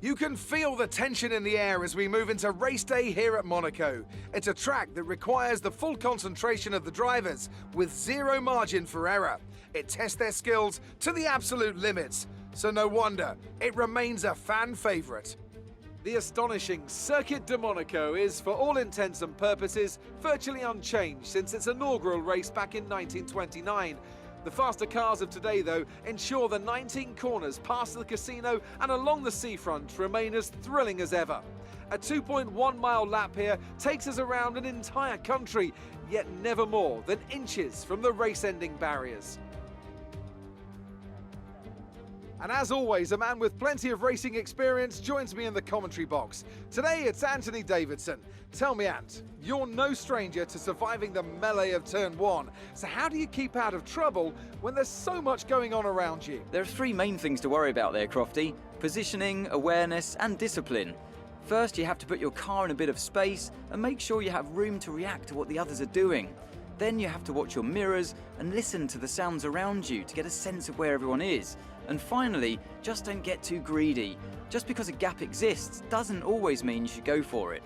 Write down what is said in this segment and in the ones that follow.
You can feel the tension in the air as we move into race day here at Monaco. It's a track that requires the full concentration of the drivers with zero margin for error. It tests their skills to the absolute limits, so no wonder it remains a fan favourite. The astonishing Circuit de Monaco is, for all intents and purposes, virtually unchanged since its inaugural race back in 1929. The faster cars of today, though, ensure the 19 corners past the casino and along the seafront remain as thrilling as ever. A 2.1-mile lap here takes us around an entire country, yet never more than inches from the race-ending barriers. And as always, a man with plenty of racing experience joins me in the commentary box. Today it's Anthony Davidson. Tell me, Ant, you're no stranger to surviving the melee of turn one. So how do you keep out of trouble when there's so much going on around you? There are three main things to worry about there, Crofty: positioning, awareness and discipline. First, you have to put your car in a bit of space and make sure you have room to react to what the others are doing. Then you have to watch your mirrors and listen to the sounds around you to get a sense of where everyone is. And finally, just don't get too greedy. Just because a gap exists doesn't always mean you should go for it.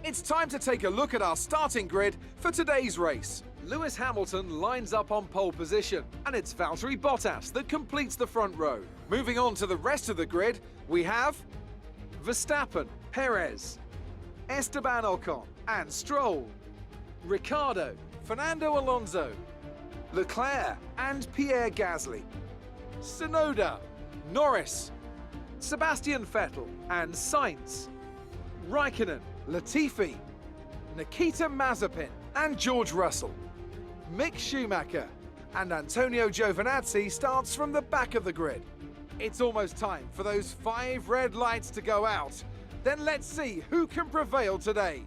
It's time to take a look at our starting grid for today's race. Lewis Hamilton lines up on pole position, and it's Valtteri Bottas that completes the front row. Moving on to the rest of the grid, we have Verstappen, Perez, Esteban Ocon and Stroll, Ricciardo, Fernando Alonso, Leclerc and Pierre Gasly, Tsunoda, Norris, Sebastian Vettel and Sainz, Raikkonen, Latifi, Nikita Mazepin and George Russell, Mick Schumacher and Antonio Giovinazzi starts from the back of the grid. It's almost time for those 5 red lights to go out. Then let's see who can prevail today.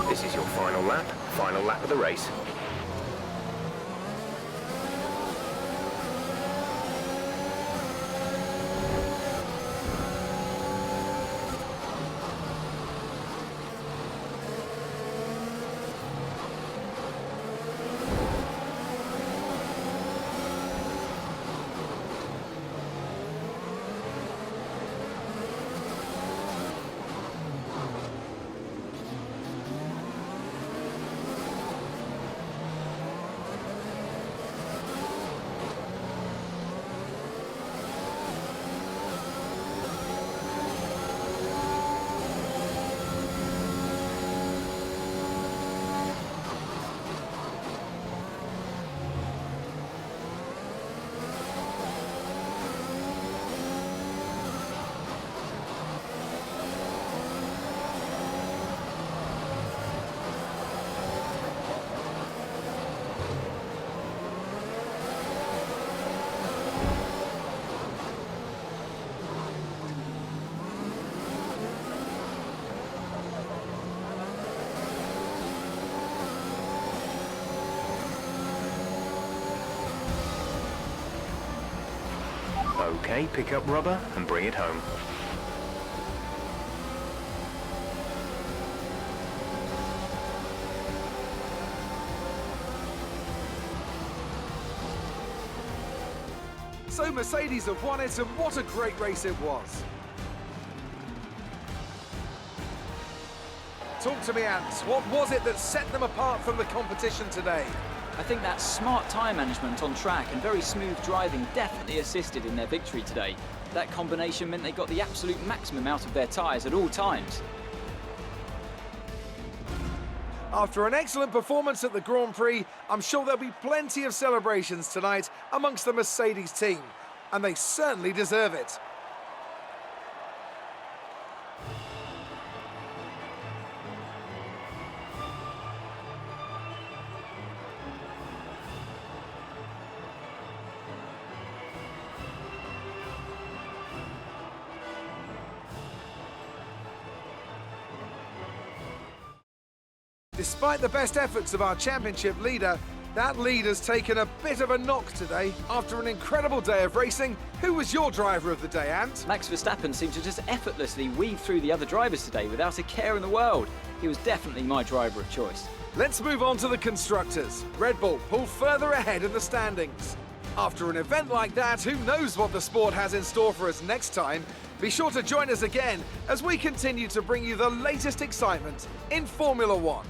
This is your final lap of the race. Okay, pick up rubber and bring it home. So Mercedes have won it, and what a great race it was. Talk to me, Ant. What was it that set them apart from the competition today? I think that smart tyre management on track and very smooth driving definitely assisted in their victory today. That combination meant they got the absolute maximum out of their tyres at all times. After an excellent performance at the Grand Prix, I'm sure there'll be plenty of celebrations tonight amongst the Mercedes team, and they certainly deserve it. Despite the best efforts of our championship leader, that lead has taken a bit of a knock today. After an incredible day of racing, who was your driver of the day, Ant? Max Verstappen seemed to just effortlessly weave through the other drivers today without a care in the world. He was definitely my driver of choice. Let's move on to the constructors. Red Bull pull further ahead in the standings. After an event like that, who knows what the sport has in store for us next time? Be sure to join us again as we continue to bring you the latest excitement in Formula One.